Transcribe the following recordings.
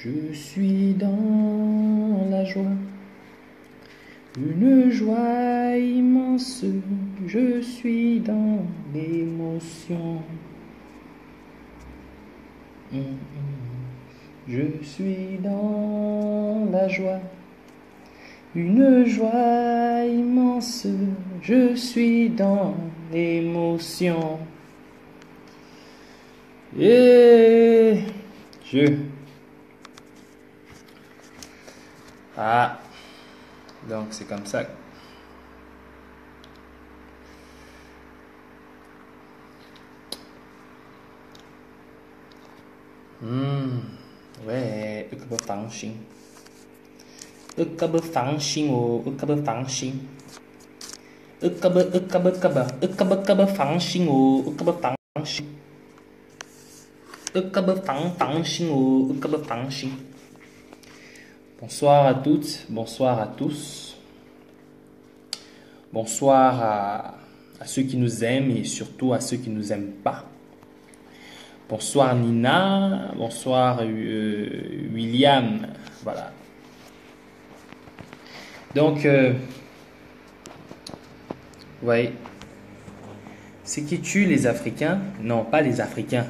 Je suis dans la joie, une joie immense, je suis dans l'émotion. Je suis dans la joie, une joie immense, je suis dans l'émotion. Et Ah, donc c'est comme ça. Ouais, ức bơ phẳng sinh. Ức bơ phẳng sinh ồ, ức bơ phẳng sinh. Ức bơ phẳng sinh ồ, ức bơ phẳng sinh. Ức bơ phẳng sinh ồ, ức bơ phẳng sinh. Bonsoir à toutes, bonsoir à tous. Bonsoir à ceux qui nous aiment et surtout à ceux qui ne nous aiment pas. Bonsoir Nina, bonsoir William, voilà. Donc, ouais. Ce qui tue les Africains, non pas les Africains.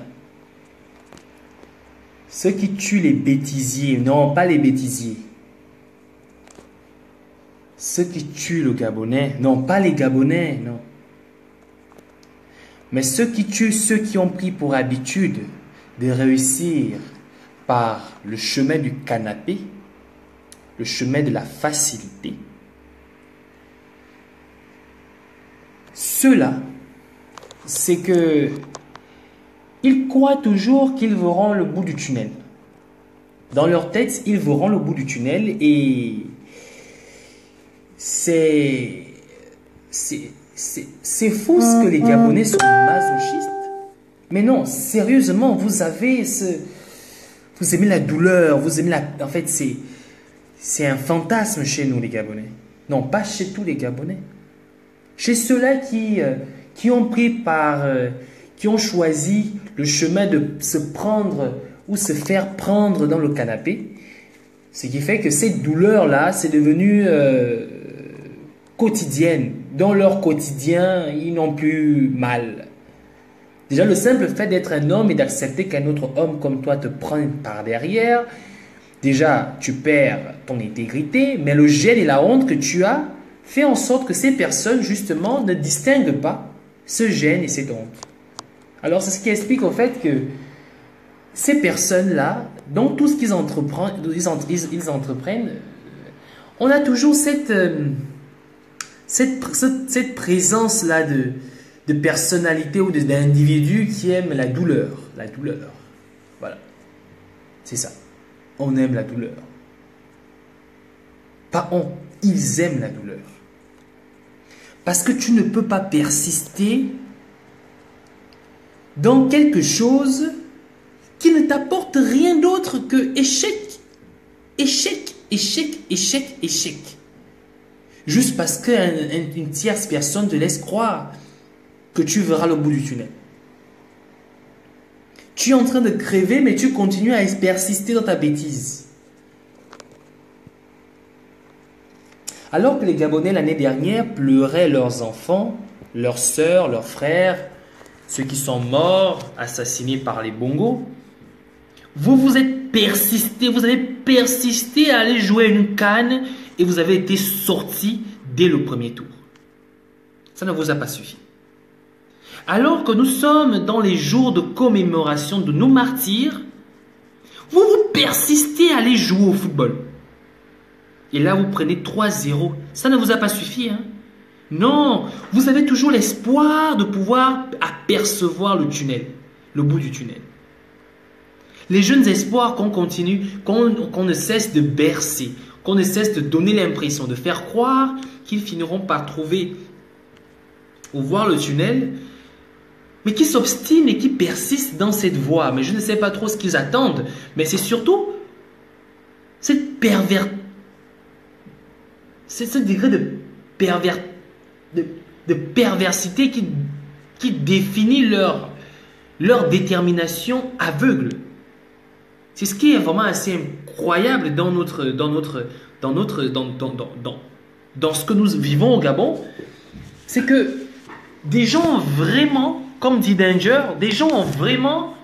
Ceux qui tuent les bêtisiers, non pas les bêtisiers. Ceux qui tuent le Gabonais, non pas les Gabonais, non. Mais ceux qui tuent ceux qui ont pris pour habitude de réussir par le chemin du canapé, le chemin de la facilité, ceux-là, c'est que ils croient toujours qu'ils verront le bout du tunnel. Dans leur tête, ils verront le bout du tunnel et c'est fou ce que les Gabonais sont masochistes. Mais non, sérieusement, vous aimez la douleur, vous aimez en fait, c'est un fantasme chez nous les Gabonais. Non, pas chez tous les Gabonais. Chez ceux-là qui ont qui ont choisi le chemin de se prendre ou se faire prendre dans le canapé. Ce qui fait que cette douleur-là, c'est devenu quotidienne. Dans leur quotidien, ils n'ont plus mal. Déjà, le simple fait d'être un homme et d'accepter qu'un autre homme comme toi te prenne par derrière, déjà, tu perds ton intégrité, mais le gêne et la honte que tu as fait en sorte que ces personnes, justement, ne distinguent pas ce gêne et cette honte. Alors, c'est ce qui explique au fait que ces personnes-là, dans tout ce qu'ils entreprennent, on a toujours cette présence-là de personnalité ou d'individu qui aime la douleur. La douleur. Voilà. C'est ça. On aime la douleur. Pas on. Ils aiment la douleur. Parce que tu ne peux pas persister dans quelque chose qui ne t'apporte rien d'autre que échec. Échec, échec, échec, échec. Juste parce qu'une tierce personne te laisse croire que tu verras le bout du tunnel. Tu es en train de crever, mais tu continues à persister dans ta bêtise. Alors que les Gabonais l'année dernière pleuraient leurs enfants, leurs sœurs, leurs frères, ceux qui sont morts, assassinés par les bongos, vous avez persisté à aller jouer une canne et vous avez été sorti dès le premier tour. Ça ne vous a pas suffi. Alors que nous sommes dans les jours de commémoration de nos martyrs, vous persistez à aller jouer au football. Et là, vous prenez 3-0. Ça ne vous a pas suffi, hein? Non, vous avez toujours l'espoir de pouvoir apercevoir le tunnel, le bout du tunnel. Les jeunes espoirs qu'on continue, qu'on ne cesse de bercer, qu'on ne cesse de donner l'impression, de faire croire qu'ils finiront par trouver ou voir le tunnel, mais qui s'obstinent et qui persistent dans cette voie. Mais je ne sais pas trop ce qu'ils attendent, mais c'est surtout ce degré de perversité qui définit leur détermination aveugle. C'est ce qui est vraiment assez incroyable dans ce que nous vivons au Gabon. C'est que des gens ont vraiment, comme dit Danger, des gens ont vraiment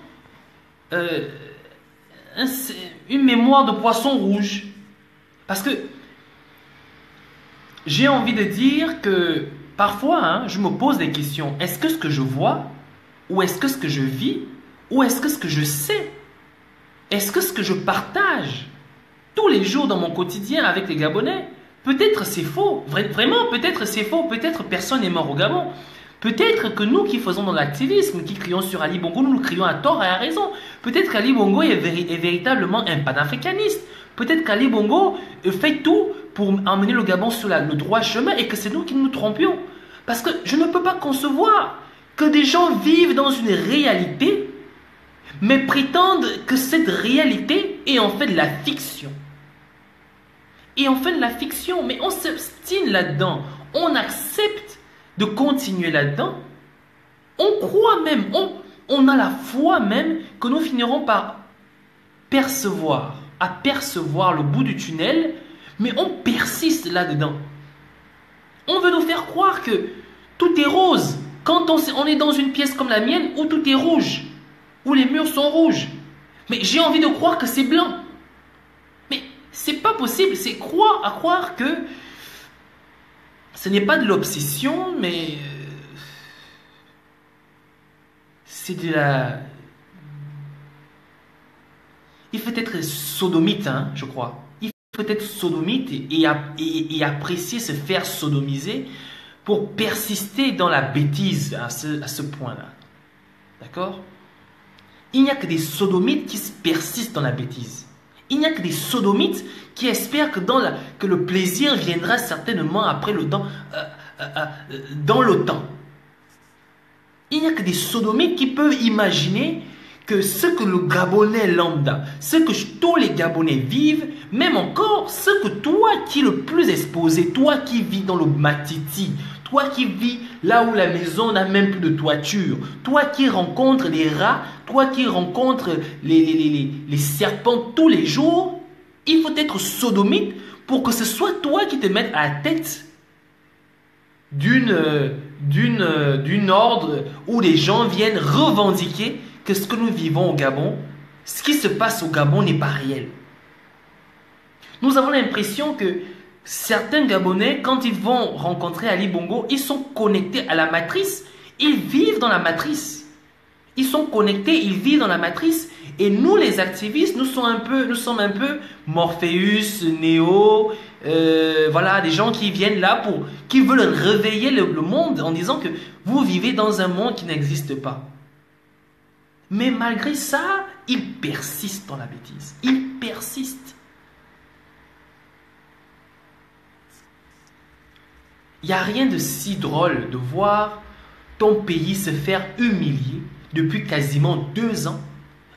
une mémoire de poisson rouge. Parce que j'ai envie de dire que parfois, hein, je me pose des questions. Est-ce que ce que je vois, ou est-ce que ce que je vis, ou est-ce que ce que je sais, est-ce que ce que je partage tous les jours dans mon quotidien avec les Gabonais, peut-être c'est faux. Vraiment, peut-être c'est faux. Peut-être personne n'est mort au Gabon. Peut-être que nous qui faisons dans l'activisme, qui crions sur Ali Bongo, nous crions à tort et à raison. Peut-être qu'Ali Bongo est véritablement un panafricaniste. Peut-être qu'Ali Bongo fait tout pour emmener le Gabon sur le droit chemin et que c'est nous qui nous trompions. Parce que je ne peux pas concevoir que des gens vivent dans une réalité, mais prétendent que cette réalité est en fait de la fiction. Et en fait de la fiction, mais on s'obstine là-dedans. On accepte de continuer là-dedans. On croit même, on a la foi même que nous finirons par apercevoir le bout du tunnel, mais on persiste là-dedans. On veut nous faire croire que tout est rose quand on est dans une pièce comme la mienne où tout est rouge, où les murs sont rouges. Mais j'ai envie de croire que c'est blanc. Mais c'est pas possible, c'est croire que ce n'est pas de l'obsession, mais c'est de la... Il faut être sodomite, hein, je crois. Il faut être sodomite et apprécier se faire sodomiser pour persister dans la bêtise à ce point-là. D'accord? Il n'y a que des sodomites qui persistent dans la bêtise. Il n'y a que des sodomites qui espèrent que le plaisir viendra certainement après dans le temps. Il n'y a que des sodomites qui peuvent imaginer que ce que le Gabonais lambda, ce que tous les Gabonais vivent, même encore ce que toi qui es le plus exposé, toi qui vis dans le Matiti, toi qui vis là où la maison n'a même plus de toiture, toi qui rencontres les rats, toi qui rencontres les serpents tous les jours, il faut être sodomite pour que ce soit toi qui te mettes à la tête d'une ordre où les gens viennent revendiquer que ce que nous vivons au Gabon, ce qui se passe au Gabon n'est pas réel. Nous avons l'impression que certains Gabonais, quand ils vont rencontrer Ali Bongo, ils sont connectés à la matrice. Ils vivent dans la matrice. Ils sont connectés, ils vivent dans la matrice. Et nous, les activistes, nous sommes un peu Morpheus, Néo, voilà, des gens qui viennent là qui veulent réveiller le monde en disant que vous vivez dans un monde qui n'existe pas. Mais malgré ça, ils persistent dans la bêtise. Ils persistent. Il n'y a rien de si drôle de voir ton pays se faire humilier depuis quasiment 2 ans.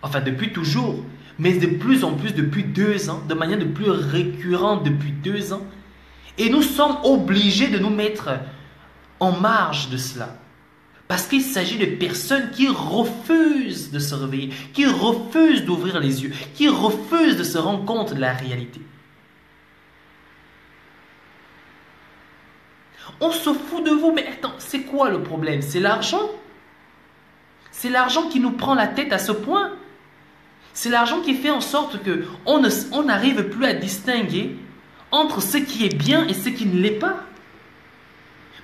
Enfin, depuis toujours, mais de plus en plus depuis 2 ans, de manière de plus récurrente depuis 2 ans. Et nous sommes obligés de nous mettre en marge de cela. Parce qu'il s'agit de personnes qui refusent de se réveiller, qui refusent d'ouvrir les yeux, qui refusent de se rendre compte de la réalité. On se fout de vous, mais attends, c'est quoi le problème? C'est l'argent? C'est l'argent qui nous prend la tête à ce point? C'est l'argent qui fait en sorte qu'on n'arrive plus à distinguer entre ce qui est bien et ce qui ne l'est pas?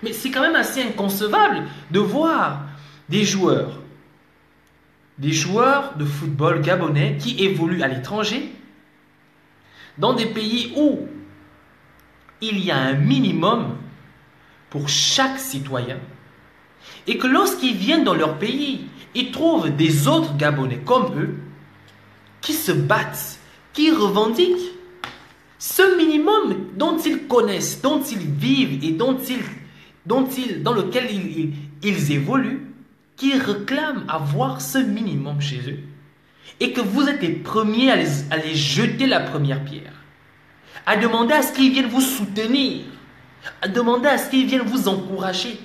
Mais c'est quand même assez inconcevable de voir des joueurs de football gabonais qui évoluent à l'étranger, dans des pays où il y a un minimum pour chaque citoyen, et que lorsqu'ils viennent dans leur pays, ils trouvent des autres Gabonais comme eux, qui se battent, qui revendiquent ce minimum dont ils connaissent, dont ils vivent et dans lequel ils évoluent, qui réclament avoir ce minimum chez eux, et que vous êtes les premiers à les jeter la première pierre, à demander à ce qu'ils viennent vous soutenir, à demander à ce qu'ils viennent vous encourager.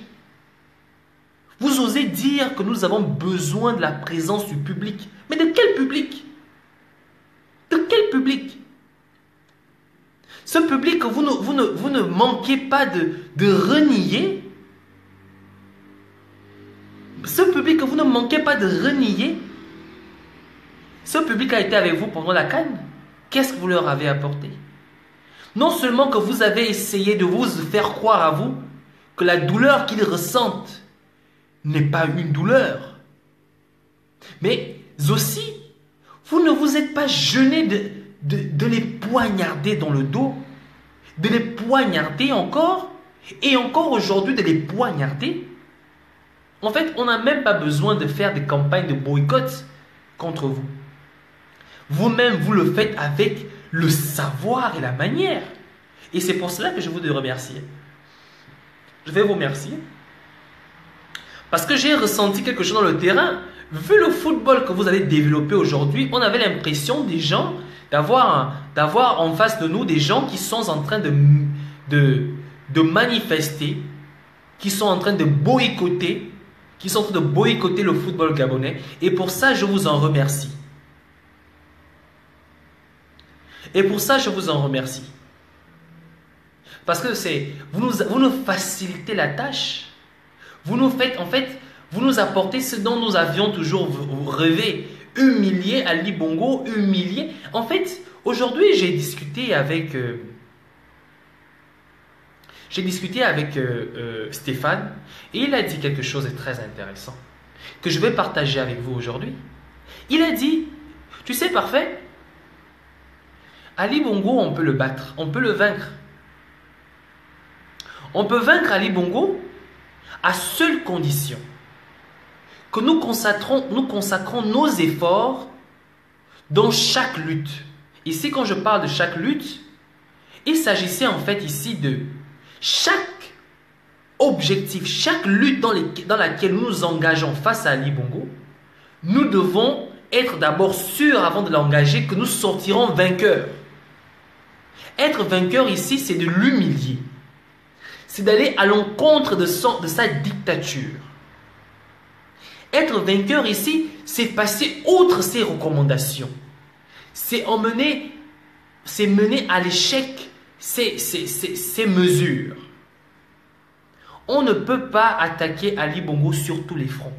Vous osez dire que nous avons besoin de la présence du public. Mais de quel public? public. Ce public que vous ne manquez pas de renier. Ce public que vous ne manquez pas de renier. Ce public a été avec vous pendant la CAN. Qu'est-ce que vous leur avez apporté? Non seulement que vous avez essayé de vous faire croire à vous que la douleur qu'ils ressentent n'est pas une douleur, mais aussi, vous ne vous êtes pas gêné de les poignarder dans le dos, de les poignarder encore, et encore aujourd'hui de les poignarder. En fait, on n'a même pas besoin de faire des campagnes de boycott contre vous. Vous-même, vous le faites avec le savoir et la manière. Et c'est pour cela que je vous remercie. Je vais vous remercier. Parce que j'ai ressenti quelque chose dans le terrain. Vu le football que vous avez développé aujourd'hui, on avait l'impression des gens d'avoir en face de nous des gens qui sont en train de manifester, qui sont en train de boycotter, le football gabonais. Et pour ça, je vous en remercie. Parce que vous nous facilitez la tâche. Vous nous apportez ce dont nous avions toujours rêvé. Humilier Ali Bongo, humilier. En fait, aujourd'hui, j'ai discuté avec Stéphane et il a dit quelque chose de très intéressant que je vais partager avec vous aujourd'hui. Il a dit, tu sais, parfait, Ali Bongo, on peut le battre, on peut le vaincre. On peut vaincre Ali Bongo à seule condition que nous consacrons nos efforts dans chaque lutte. Ici, quand je parle de chaque lutte, il s'agissait en fait ici de chaque objectif, chaque lutte dans laquelle nous nous engageons face à Ali Bongo. Nous devons être d'abord sûrs avant de l'engager que nous sortirons vainqueurs. Être vainqueur ici, c'est de l'humilier. C'est d'aller à l'encontre de sa dictature. Être vainqueur ici, c'est passer outre ses recommandations. C'est mener à l'échec ses mesures. On ne peut pas attaquer Ali Bongo sur tous les fronts.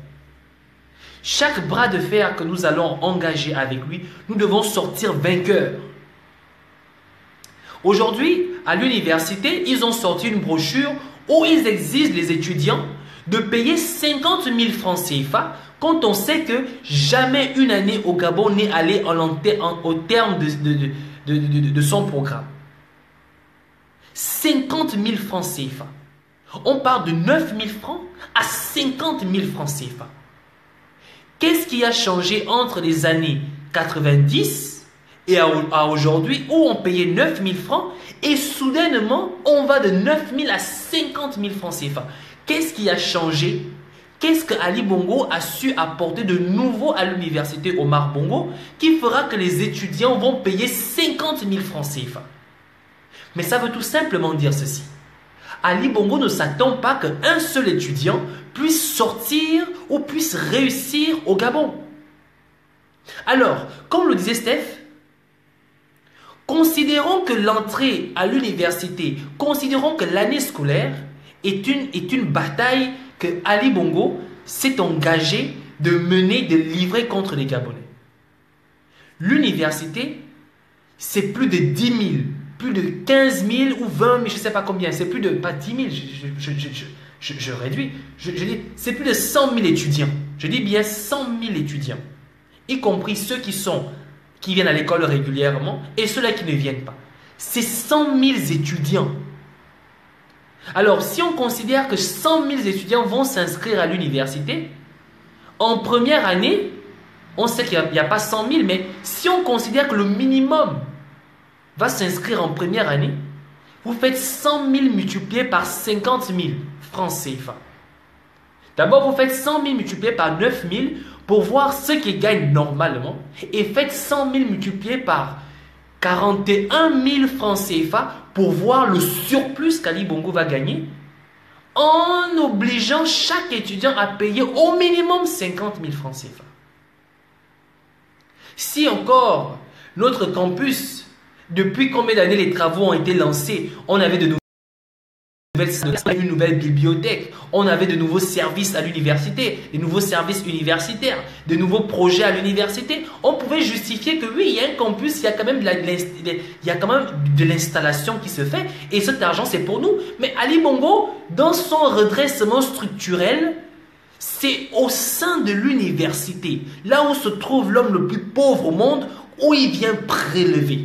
Chaque bras de fer que nous allons engager avec lui, nous devons sortir vainqueurs. Aujourd'hui, à l'université, ils ont sorti une brochure où ils exigent les étudiants de payer 50 000 francs CFA quand on sait que jamais une année au Gabon n'est allée au terme de son programme. 50 000 francs CFA. On part de 9 000 francs à 50 000 francs CFA. Qu'est-ce qui a changé entre les années 90 et à aujourd'hui où on payait 9 000 francs et soudainement on va de 9 000 à 50 000 francs CFA? Qu'est-ce qui a changé? Qu'est-ce que Ali Bongo a su apporter de nouveau à l'université Omar Bongo qui fera que les étudiants vont payer 50 000 francs CFA? Mais ça veut tout simplement dire ceci. Ali Bongo ne s'attend pas qu'un seul étudiant puisse sortir ou puisse réussir au Gabon. Alors, comme le disait Steph, considérons que l'entrée à l'université, considérons que l'année scolaire est une bataille que Ali Bongo s'est engagé de mener, de livrer contre les Gabonais. L'université, c'est plus de 10 000, plus de 15 000 ou 20 000, je ne sais pas combien, c'est plus de, pas 10 000, je réduis, je dis, c'est plus de 100 000 étudiants. Je dis bien 100 000 étudiants, y compris ceux qui viennent à l'école régulièrement et ceux-là qui ne viennent pas. C'est 100 000 étudiants. Alors, si on considère que 100 000 étudiants vont s'inscrire à l'université, en première année, on sait qu'il n'y a pas 100 000, mais si on considère que le minimum va s'inscrire en première année, vous faites 100 000 multiplié par 50 000 francs CFA. D'abord, vous faites 100 000 multiplié par 9 000 pour voir ceux qui gagnent normalement et faites 100 000 multiplié par 41 000 francs CFA pour voir le surplus qu'Ali Bongo va gagner en obligeant chaque étudiant à payer au minimum 50 000 francs CFA. Si encore Notre campus, depuis combien d'années les travaux ont été lancés? On avait de une nouvelle bibliothèque, on avait de nouveaux services à l'université, de nouveaux services universitaires, de nouveaux projets à l'université. On pouvait justifier que oui, il y a un campus, il y a quand même de l'installation qui se fait et cet argent c'est pour nous. Mais Ali Bongo, dans son redressement structurel, c'est au sein de l'université, là où se trouve l'homme le plus pauvre au monde, où il vient prélever.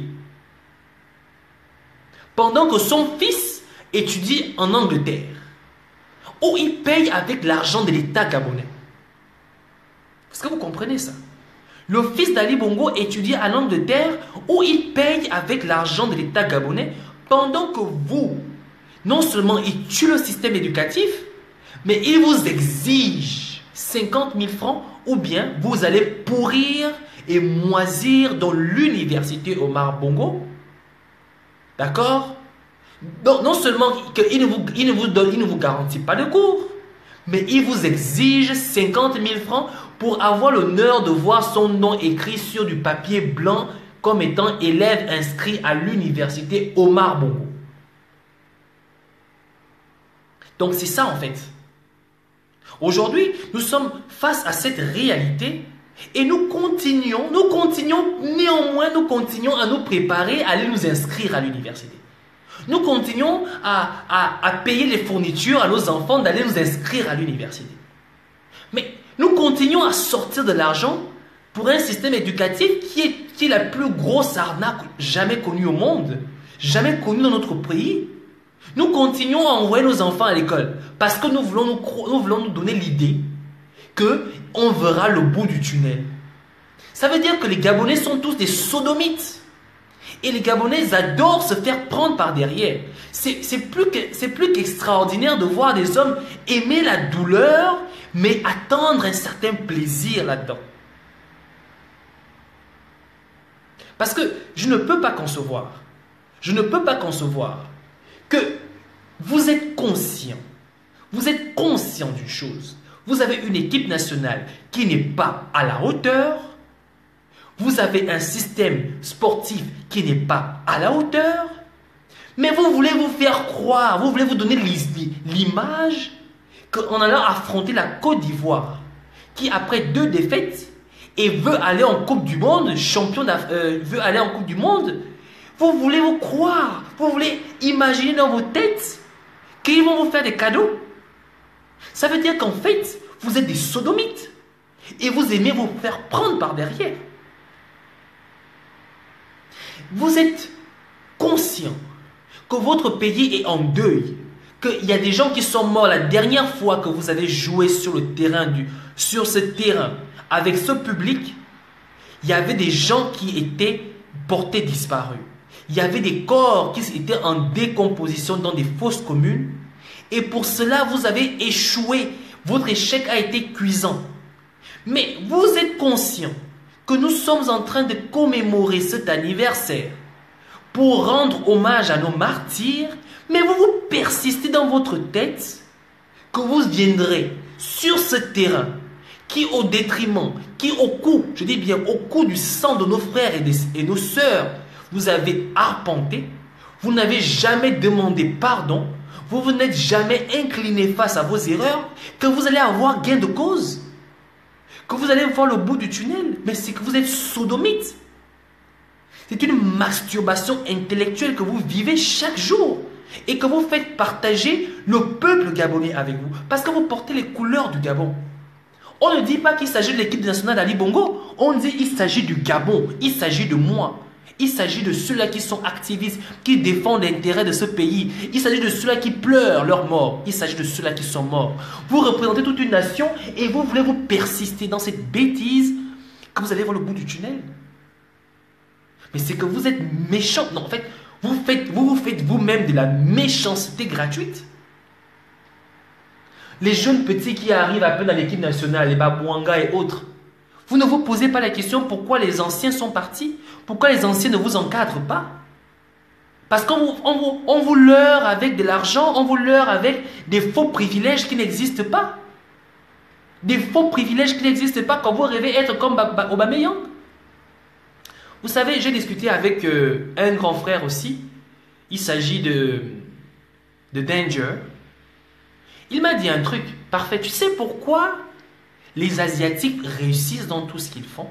Pendant que son fils étudie en Angleterre, où il paye avec l'argent de l'État gabonais. Est-ce que vous comprenez ça? Le fils d'Ali Bongo étudie en Angleterre, où il paye avec l'argent de l'État gabonais, pendant que vous, non seulement il tue le système éducatif, mais il vous exige 50 000 francs, ou bien vous allez pourrir et moisir dans l'université Omar Bongo. D'accord? Donc, non seulement qu'il ne vous garantit pas de cours, mais il vous exige 50 000 francs pour avoir l'honneur de voir son nom écrit sur du papier blanc comme étant élève inscrit à l'université Omar Bongo. Donc c'est ça en fait. Aujourd'hui, nous sommes face à cette réalité et nous continuons à nous préparer à aller nous inscrire à l'université. Nous continuons à payer les fournitures à nos enfants d'aller nous inscrire à l'université. Mais nous continuons à sortir de l'argent pour un système éducatif qui est la plus grosse arnaque jamais connue au monde, jamais connue dans notre pays. Nous continuons à envoyer nos enfants à l'école parce que nous voulons nous donner l'idée qu'on verra le bout du tunnel. Ça veut dire que les Gabonais sont tous des sodomites. Et les Gabonais adorent se faire prendre par derrière. C'est plus qu'extraordinaire de voir des hommes aimer la douleur, mais attendre un certain plaisir là-dedans. Parce que je ne peux pas concevoir que vous êtes conscient d'une chose. Vous avez une équipe nationale qui n'est pas à la hauteur. Vous avez un système sportif qui n'est pas à la hauteur, mais vous voulez vous faire croire, vous voulez vous donner l'image qu'en allant affronter la Côte d'Ivoire, qui après 2 défaites et veut aller en Coupe du Monde, veut aller en Coupe du Monde, vous voulez vous croire, vous voulez imaginer dans vos têtes qu'ils vont vous faire des cadeaux. Ça veut dire qu'en fait, vous êtes des sodomites et vous aimez vous faire prendre par derrière. Vous êtes conscient que votre pays est en deuil, qu'il y a des gens qui sont morts la dernière fois que vous avez joué sur ce terrain avec ce public. Il y avait des gens qui étaient portés disparus. Il y avait des corps qui étaient en décomposition dans des fosses communes. Et pour cela, vous avez échoué. Votre échec a été cuisant. Mais vous êtes conscient que nous sommes en train de commémorer cet anniversaire pour rendre hommage à nos martyrs, mais vous persistez dans votre tête que vous viendrez sur ce terrain qui au détriment, qui au coup, je dis bien au coup du sang de nos frères et nos sœurs, vous avez arpenté, vous n'avez jamais demandé pardon, vous n'êtes jamais incliné face à vos erreurs, que vous allez avoir gain de cause, que vous allez voir le bout du tunnel, mais c'est que vous êtes sodomite. C'est une masturbation intellectuelle que vous vivez chaque jour et que vous faites partager le peuple gabonais avec vous parce que vous portez les couleurs du Gabon. On ne dit pas qu'il s'agit de l'équipe nationale d'Ali Bongo, on dit qu'il s'agit du Gabon, il s'agit de moi. Il s'agit de ceux-là qui sont activistes, qui défendent l'intérêt de ce pays. Il s'agit de ceux-là qui pleurent leur mort. Il s'agit de ceux-là qui sont morts. Vous représentez toute une nation et vous voulez vous persister dans cette bêtise que vous allez voir le bout du tunnel. Mais c'est que vous êtes méchant. Non, en fait, vous vous faites vous-même de la méchanceté gratuite. Les jeunes petits qui arrivent à peine à l'équipe nationale, les Babouanga et autres, vous ne vous posez pas la question pourquoi les anciens sont partis? Pourquoi les anciens ne vous encadrent pas? Parce qu'on vous leurre avec de l'argent, on vous leurre avec des faux privilèges qui n'existent pas. Des faux privilèges qui n'existent pas quand vous rêvez être comme Aubameyang. Vous savez, j'ai discuté avec un grand frère aussi. Il s'agit de Danger. Il m'a dit un truc parfait. Tu sais pourquoi les Asiatiques réussissent dans tout ce qu'ils font?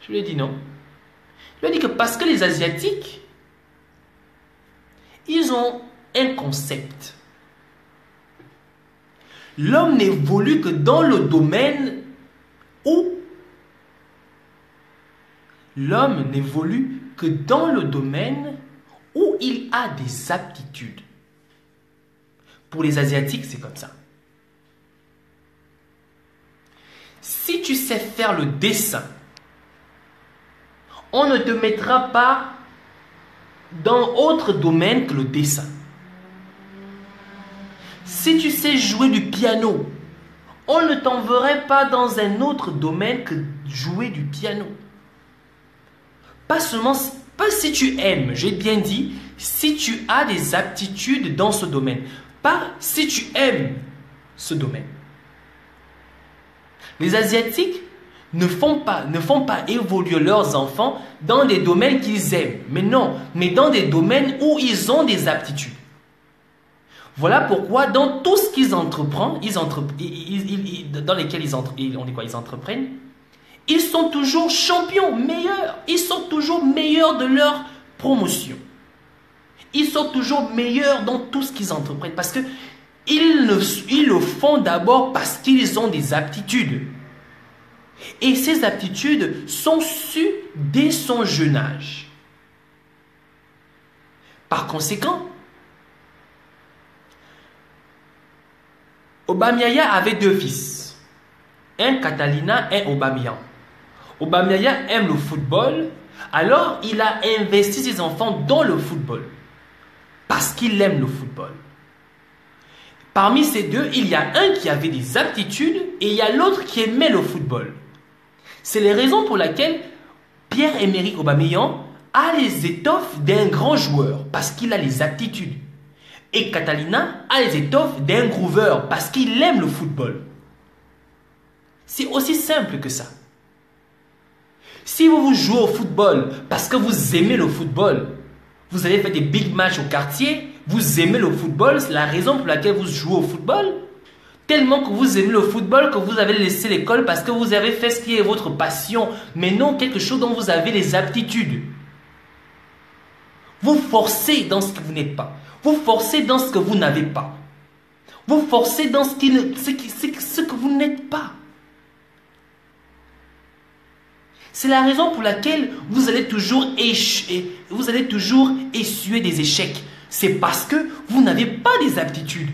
Je lui ai dit non. Je lui ai dit que parce que les Asiatiques, ils ont un concept. L'homme n'évolue que dans le domaine où l'homme n'évolue que dans le domaine où il a des aptitudes. Pour les Asiatiques, c'est comme ça. Si tu sais faire le dessin, on ne te mettra pas dans autre domaine que le dessin. Si tu sais jouer du piano, on ne t'enverrait pas dans un autre domaine que jouer du piano. Pas si tu aimes, j'ai bien dit, si tu as des aptitudes dans ce domaine. Pas si tu aimes ce domaine. Les Asiatiques ne font pas évoluer leurs enfants dans des domaines qu'ils aiment. Mais non, mais dans des domaines où ils ont des aptitudes. Voilà pourquoi dans tout ce qu'ils entreprennent, dans lesquels ils entreprennent, ils sont toujours champions, meilleurs. Ils sont toujours meilleurs de leur promotion. Ils sont toujours meilleurs dans tout ce qu'ils entreprennent. Parce que ils le font d'abord parce qu'ils ont des aptitudes. Et ces aptitudes sont sues dès son jeune âge. Par conséquent, Obamiaya avait deux fils. Un Catalina, un Aubameyang. Obamiaya aime le football, alors il a investi ses enfants dans le football. Parce qu'il aime le football. Parmi ces deux, il y a un qui avait des aptitudes et il y a l'autre qui aimait le football. C'est les raisons pour lesquelles Pierre-Emerick Aubameyang a les étoffes d'un grand joueur parce qu'il a les aptitudes. Et Catalina a les étoffes d'un grooveur parce qu'il aime le football. C'est aussi simple que ça. Si vous jouez au football parce que vous aimez le football, vous avez fait des big matchs au quartier, vous aimez le football, c'est la raison pour laquelle vous jouez au football. Tellement que vous aimez le football que vous avez laissé l'école parce que vous avez fait ce qui est votre passion, mais non quelque chose dont vous avez les aptitudes. Vous forcez dans ce que vous n'êtes pas. Vous forcez dans ce que vous n'avez pas. Vous forcez dans ce que vous n'êtes pas. C'est la raison pour laquelle vous allez toujours essuyer des échecs. C'est parce que vous n'avez pas des aptitudes.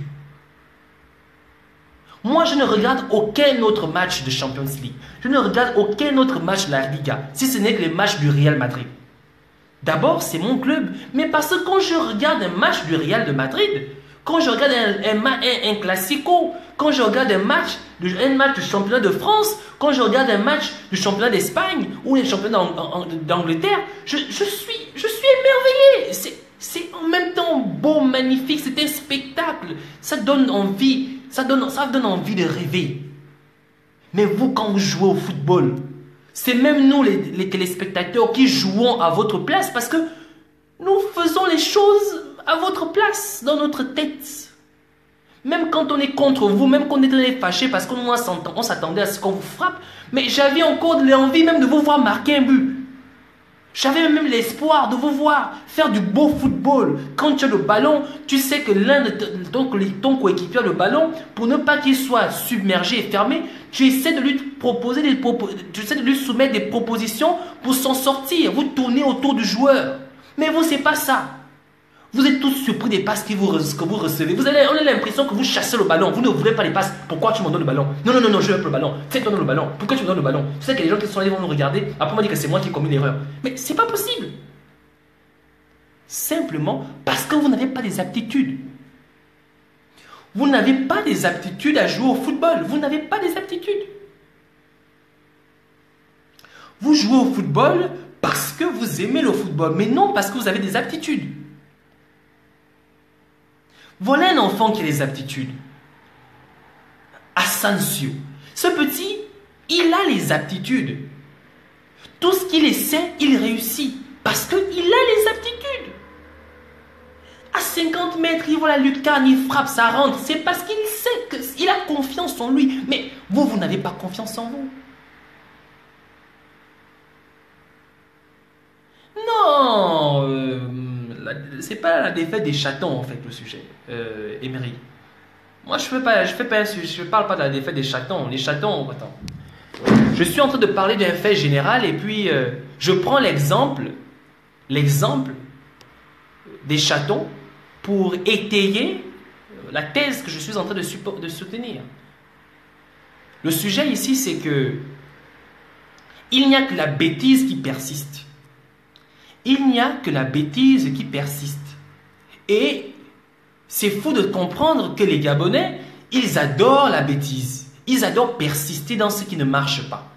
Moi, je ne regarde aucun autre match de Champions League. Je ne regarde aucun autre match de la Liga, si ce n'est que les matchs du Real Madrid. D'abord, c'est mon club. Mais parce que quand je regarde un match du Real de Madrid, quand je regarde un classico, quand je regarde un match du championnat de France, quand je regarde un match du championnat d'Espagne ou un championnat d'Angleterre, je suis émerveillé. C'est en même temps beau, magnifique, c'est un spectacle. Ça donne envie, ça donne envie de rêver. Mais vous, quand vous jouez au football, c'est même nous, les téléspectateurs, qui jouons à votre place parce que nous faisons les choses à votre place, dans notre tête. Même quand on est contre vous, même quand on est fâché parce qu'on s'attendait à ce qu'on vous frappe, mais j'avais encore l'envie même de vous voir marquer un but. J'avais même l'espoir de vous voir faire du beau football. Quand tu as le ballon, tu sais que l'un de ton coéquipier a le ballon, pour ne pas qu'il soit submergé et fermé, tu essaies de lui soumettre des propositions pour s'en sortir. Vous tournez autour du joueur. Mais vous, c'est pas ça. Vous êtes tous surpris des passes que vous recevez. On a l'impression que vous chassez le ballon. Vous n'ouvrez pas les passes. Pourquoi tu m'en donnes le ballon? Non, je veux le ballon. Fais-toi le ballon. Pourquoi tu me donnes le ballon? Tu sais qu'il y a des gens qui sont allés vont nous regarder. Après, on m'a dit que c'est moi qui ai commis l'erreur. Mais c'est pas possible. Simplement parce que vous n'avez pas des aptitudes. Vous n'avez pas des aptitudes à jouer au football. Vous n'avez pas des aptitudes. Vous jouez au football parce que vous aimez le football, mais non parce que vous avez des aptitudes. Voilà un enfant qui a des aptitudes. Asensio. Ce petit, il a les aptitudes. Tout ce qu'il essaie, il réussit. Parce qu'il a les aptitudes. À 50 mètres, il voit la lucarne, il frappe, ça rentre. C'est parce qu'il sait qu'il a confiance en lui. Mais vous, vous n'avez pas confiance en vous. Non, c'est pas la défaite des chatons en fait le sujet, Emery. Moi je parle pas de la défaite des chatons. Les chatons, attends. Je suis en train de parler d'un fait général et puis je prends l'exemple des chatons pour étayer la thèse que je suis en train de soutenir. Le sujet ici, c'est que il n'y a que la bêtise qui persiste. Il n'y a que la bêtise qui persiste. Et c'est fou de comprendre que les Gabonais, ils adorent la bêtise. Ils adorent persister dans ce qui ne marche pas.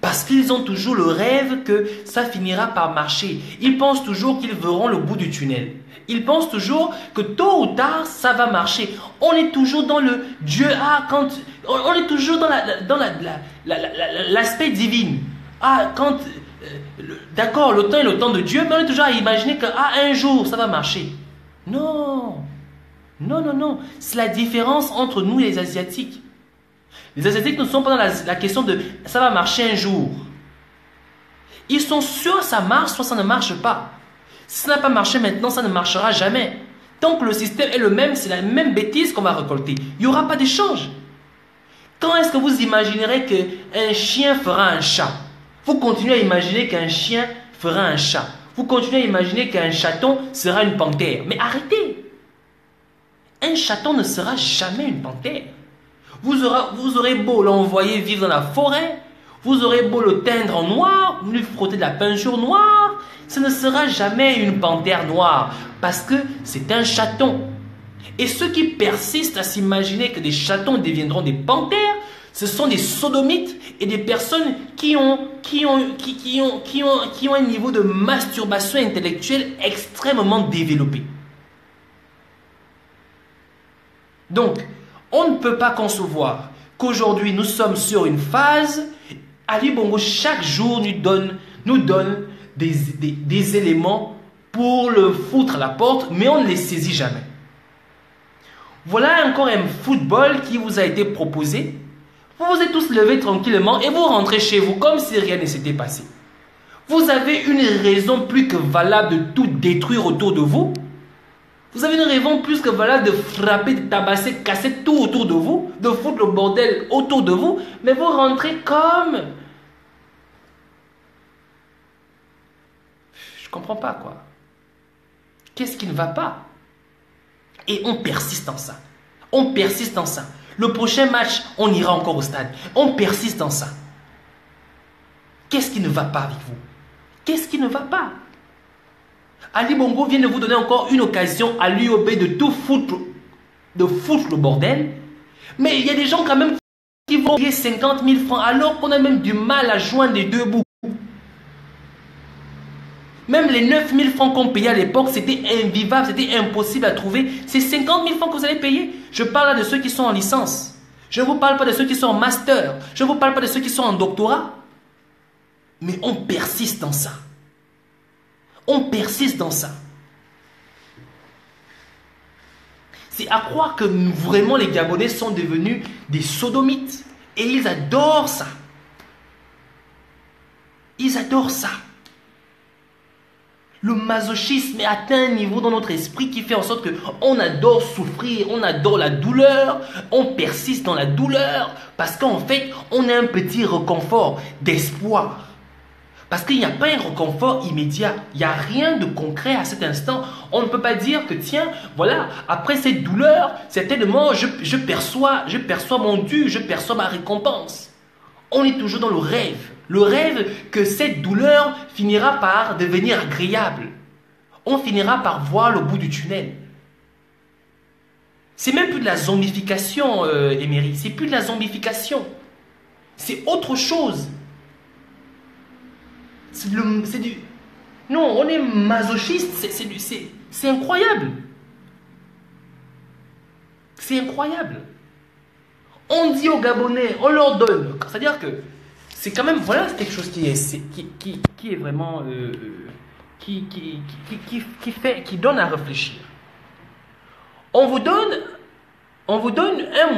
Parce qu'ils ont toujours le rêve que ça finira par marcher. Ils pensent toujours qu'ils verront le bout du tunnel. Ils pensent toujours que tôt ou tard, ça va marcher. On est toujours dans le Dieu a quand... On est toujours dans l'aspect divin. Ah, quand... D'accord, le temps est le temps de Dieu, mais on est toujours à imaginer qu'un jour, ça va marcher. Non. Non, non, non. C'est la différence entre nous et les Asiatiques. Les Asiatiques ne sont pas dans la question de ça va marcher un jour. Ils sont sûrs que ça marche, soit ça ne marche pas. Si ça n'a pas marché maintenant, ça ne marchera jamais. Tant que le système est le même, c'est la même bêtise qu'on va récolter. Il n'y aura pas d'échange. Quand est-ce que vous imaginerez qu'un chien fera un chat? Vous continuez à imaginer qu'un chien fera un chat. Vous continuez à imaginer qu'un chaton sera une panthère. Mais arrêtez! Un chaton ne sera jamais une panthère. Vous aurez beau l'envoyer vivre dans la forêt, vous aurez beau le teindre en noir, lui frotter de la peinture noire, ce ne sera jamais une panthère noire, parce que c'est un chaton. Et ceux qui persistent à s'imaginer que des chatons deviendront des panthères, ce sont des sodomites et des personnes qui ont un niveau de masturbation intellectuelle extrêmement développé. Donc, on ne peut pas concevoir qu'aujourd'hui nous sommes sur une phase. Ali Bongo chaque jour nous donne des éléments pour le foutre à la porte, mais on ne les saisit jamais. Voilà encore un football qui vous a été proposé. Vous vous êtes tous levés tranquillement et vous rentrez chez vous comme si rien ne s'était passé. Vous avez une raison plus que valable de tout détruire autour de vous. Vous avez une raison plus que valable de frapper, de tabasser, de casser tout autour de vous, de foutre le bordel autour de vous, mais vous rentrez comme... Je comprends pas quoi. Qu'est-ce qui ne va pas? Et on persiste en ça. On persiste en ça. Le prochain match, on ira encore au stade. On persiste dans ça. Qu'est-ce qui ne va pas avec vous? Qu'est-ce qui ne va pas? Ali Bongo vient de vous donner encore une occasion à l'UOB de tout foutre, le bordel. Mais il y a des gens quand même qui vont payer 50 000 francs alors qu'on a même du mal à joindre les deux bouts. Même les 9 000 francs qu'on payait à l'époque, c'était invivable, c'était impossible à trouver. C'est 50 000 francs que vous allez payer. Je parle là de ceux qui sont en licence. Je ne vous parle pas de ceux qui sont en master. Je ne vous parle pas de ceux qui sont en doctorat. Mais on persiste dans ça. On persiste dans ça. C'est à croire que vraiment les Gabonais sont devenus des sodomites. Et ils adorent ça. Ils adorent ça. Le masochisme est atteint un niveau dans notre esprit qui fait en sorte qu'on adore souffrir, on adore la douleur, on persiste dans la douleur parce qu'en fait, on a un petit réconfort d'espoir. Parce qu'il n'y a pas un réconfort immédiat, il n'y a rien de concret à cet instant. On ne peut pas dire que tiens, voilà, après cette douleur, certainement je perçois mon dû, je perçois ma récompense. On est toujours dans le rêve que cette douleur finira par devenir agréable. On finira par voir le bout du tunnel. C'est même plus de la zombification, Emery, c'est plus de la zombification. C'est autre chose. Non, on est masochiste, c'est incroyable. C'est incroyable. On dit aux Gabonais, on leur donne. C'est-à-dire que c'est quand même, voilà, c'est quelque chose qui est vraiment, qui donne à réfléchir. On vous donne un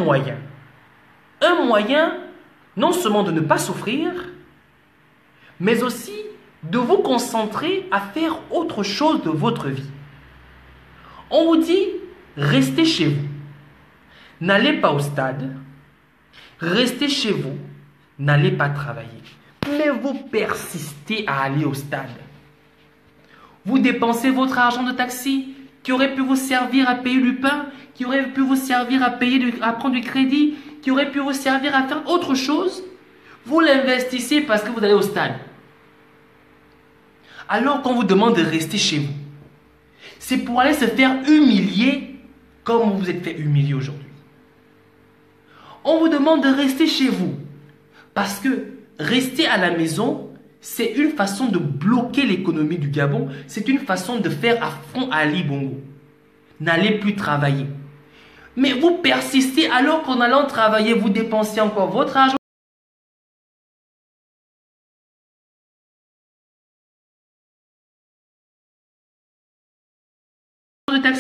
moyen non seulement de ne pas souffrir, mais aussi de vous concentrer à faire autre chose de votre vie. On vous dit, restez chez vous, n'allez pas au stade, restez chez vous, n'allez pas travailler. Mais vous persistez à aller au stade. Vous dépensez votre argent de taxi qui aurait pu vous servir à payer du pain, qui aurait pu vous servir à prendre du crédit, qui aurait pu vous servir à faire autre chose. Vous l'investissez parce que vous allez au stade. Alors qu'on vous demande de rester chez vous, c'est pour aller se faire humilier comme vous vous êtes fait humilier aujourd'hui. On vous demande de rester chez vous parce que rester à la maison, c'est une façon de bloquer l'économie du Gabon. C'est une façon de faire affront à Ali Bongo. N'allez plus travailler. Mais vous persistez alors qu'en allant travailler, vous dépensez encore votre argent